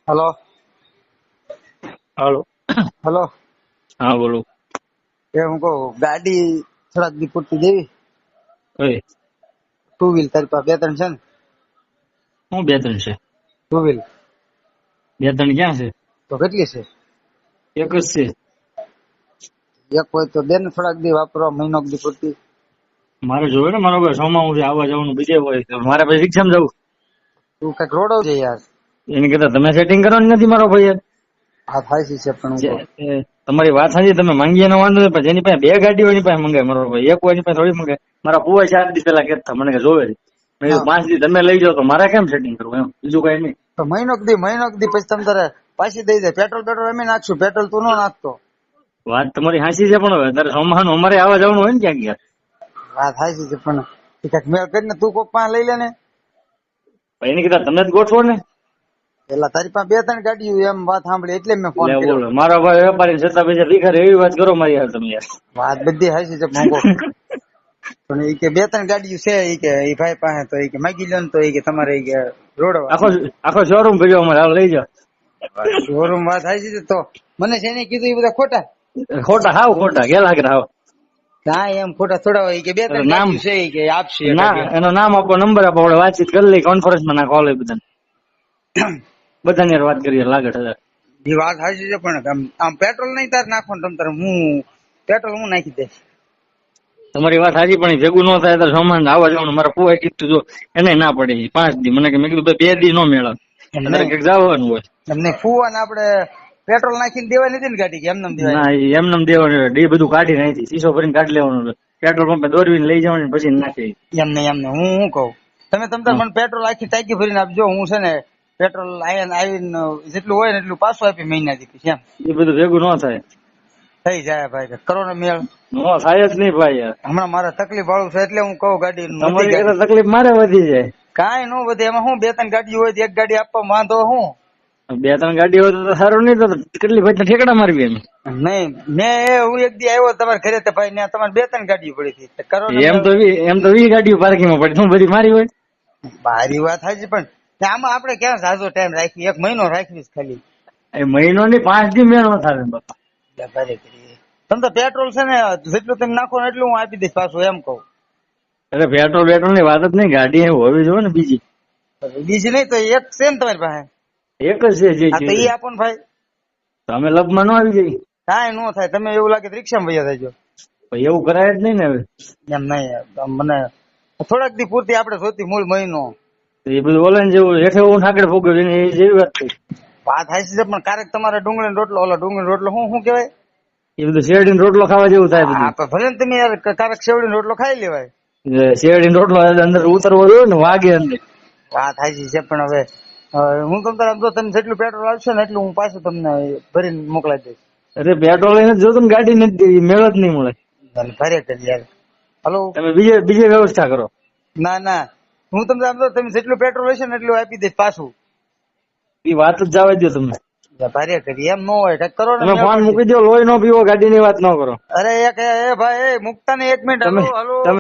Hello. હાલો. Hello. હા બોલો. એ હું કહું ગાડી થોડાક દી પૂરતી દેવી. કઈ ટુ વ્હીલ તારી પાસે બે ત્રણ છે ને? હું બે ત્રણ છે? ટુ વ્હીલ બે ત્રણ ક્યાં છે? તો કેટલી છે? એક જ છે. એક હોય તો દે ને થોડાક દી વાપરવા, મહિનો દી પૂરતી. મારે જોવે ને, મારો ભાઈ સોમાં છે આવવા જવાનું બીજે હોય તો મારે પછી રિક્ષામાં જવું. તું કઈક રોડો છે યાર. એને કરતા તમે સેટિંગ કરવાનું નથી મારો ભાઈ યાર. હા થાય છે પણ હું કહું તમારી વાત સાચી, તમે માંગીએ નો વાંધો નહીં, પણ જેની પાસે બે ગાડી હોય એની પાસે મંગાય મારો ભાઈ. એક હોય એની પાસે થોડી મંગાય. મારા પુઆ 4 દિવસ પેલા કહેતા મને કે જોવે છે. મેં કીધું હા 5 દી તમે લઈ જાઓ તો મારે કેમ સેટિંગ કરવું એમ, બીજું કઈ નહીં. તો મહિનો દી પછી તમે તારે પાછી દઈ દે. પેટ્રોલ એમ નાખશું, પેટ્રોલ તું નો નાખતો. વાત તમારી સાચી છે, પણ હવે તારે સોમાનું અમારે આવવા જવાનું હોય ને ક્યાંક યાર. હા થાય છે પણ એ કઈક મેળ કરીને તું કોક પાસે લઈ લે ને. એની કરતા તમે જ ગોઠવો ને. પેલા તારી પાસે બે ત્રણ ગાડીઓ એમ વાત સાંભળી એટલે મેં ફોન લે કર્યો. બોલો, મારો ભાઈ વેપારી છતાં પૈસા ભીખારે એવી વાત કરો મારી યાર તમે યાર. વાત બધી હાચી છે મોંઘો. પણ એ કે બે ત્રણ ગાડીઓ છે એ કે એ ભાઈ પાસે, તો એ કે માગી લો ને, તો એ કે તમારે એ કે રોડવા આખો આખો શોરૂમ ભેગો અમારે હાલ લઈ જાઓ. શોરૂમ વાત હાચી છે. તો મને છે ને કીધું એ બધા ખોટા. ખોટા હાવ ખોટા ગેલા કે હાવ. હા એમ ખોટા થોડા હોય. એ કે બે ત્રણ નામ ગાડીઓ છે એ કે આપશે ના, એકાદી. એનું નામ આપો, નંબર આપો, આપણે વાતચીત કરી લઈ, કોન્ફરન્સમાં નાખો હાલો બધા. બધાની હારે વાત કરીએ લાગે છે. એ વાત હાચી છે પણ આમ પેટ્રોલ નહીં તાર નાખવાનું તમ તારે હું પેટ્રોલ હું નાખી દઈશ. તમારી વાત સાચી, પણ એ ભેગું ન થાય તો સામાન આવવા જવાનું. મારા પુઆએ કીધું જો એને ના પડે 5 દી. મને કે મેં કીધું 2 દી નો મેળવ, અત્યારે કઈક જવાનું હોય. એમને ફુવાને આપણે પેટ્રોલ નાખીને દેવા નથી ને ગાડી, કે એમને દેવાય? ના એમને દેવાનું, ડી બધું કાઢી નાખી, શીશો ભરીને કાઢી લેવાનું, પેટ્રોલ પંપે દોરવીને લઈ જવાની, પછી નાખી. એમને હું કહું, તમે તાર મને પેટ્રોલ આખી ટાંકી ભરીને આપજો. હું છે ને પેટ્રોલ આવીને જેટલું હોય ને એટલું પાછું આપી મહિનાથી પછી એમ. એ બધું ભેગું ન થાય. થઈ જાય ભાઈ, કરો ને મેળ. નો થાય જ નહીં ભાઈ યાર. હમણાં મારે તકલીફ વાળું છે એટલે હું કહું ગાડી તમારી કરતા તકલીફ મારે વધી જાય. કાંઈ નો વધે. એમાં હું બે ત્રણ ગાડી હોય તો એક ગાડી આપવા વાંધો હું? 2-3 ગાડી હોય તો સારું નહીં, તો કેટલી ભાઈ ઠેકડા મારવી એમ. નહીં હું એક દી આવ્યો તમારે ઘરે તો ભાઈ ત્યાં તમારે બે ત્રણ ગાડીઓ પડી હતી. કરો ને એમ તો 20 ગાડીઓ પાર્કિંગમાં પડી, શું બધી મારી હોય? ભારી વાત થાય પણ આમાં આપણે ક્યાં ઝાઝો ટાઈમ રાખી? એક મહિનો રાખીશ ખાલી. એ મહિનો ની 5 દી મેળ ન થાય બાપા. ભારે કરીએ. તમે તો પેટ્રોલ છે ને જેટલું તમે નાખો ને એટલું હું આપી દઈશ પાછું, એમ કહું. અરે પેટ્રોલ ની વાત જ નહીં, ગાડી હોવી જોઈએ ને બીજી. બીજી નહીં તો એક છે ને તમારી પાસે? એક જ છે હા તો જે એ આપો ને ભાઈ. તમે લબમાં ન આવી જાય. કાંઈ નો થાય. તમે એવું લાગે તો રિક્ષામાં વયા થજો. પછી એવું કરાય જ નહીં ને હવે. એમ નહીં, મને થોડાક દી પૂરતી આપણે જોતી મૂળ મહિનો. એ બધું ઓલા જેવું હેઠે હું ઠાકડે ફોગવ્યું એને એ જેવી વાત થઈ. વાત હાચી છે પણ ક્યારેક તમારે ડુંગળી રોટલો, ઓલો ડુંગળી રોટલો શું કહેવાય? એ બધું શેરડીનો રોટલો ખાવા જેવું થાય બધું. હા તો ભલે ને તમે યાર ક્યારેક શેવડીનો રોટલો ખાઈ લેવાય. શેરડીનો રોટલો અંદર ઉતરવો જોઈએ ને, વાગે અંદર. વાત હાચી છે પણ હવે હું તમને જો તમે જેટલું પેટ્રોલ આવશે ને એટલું હું પાછું તમને ભરીને મોકલાવી દઈશ. અરે પેટ્રોલ એને જો તમે ગાડી નથી દેવી, મેળ જ નહીં મળે. ભરે કરી યાર. હલો. તમે બીજે વ્યવસ્થા કરો. ના હું તમને આમ તો તમે જેટલું પેટ્રોલ હશે ને એટલું આપી દઈશ પાછું. એ વાત જ જવા દો તમે. ભારે કરી એમ નો હોય, કઈક કરો ને. તમે ફોન મૂકી દો, લોહી નો પીવો, ગાડી ની વાત ન કરો. અરે એક ભાઈ મુકતા ને 1 મિનિટ. હલો.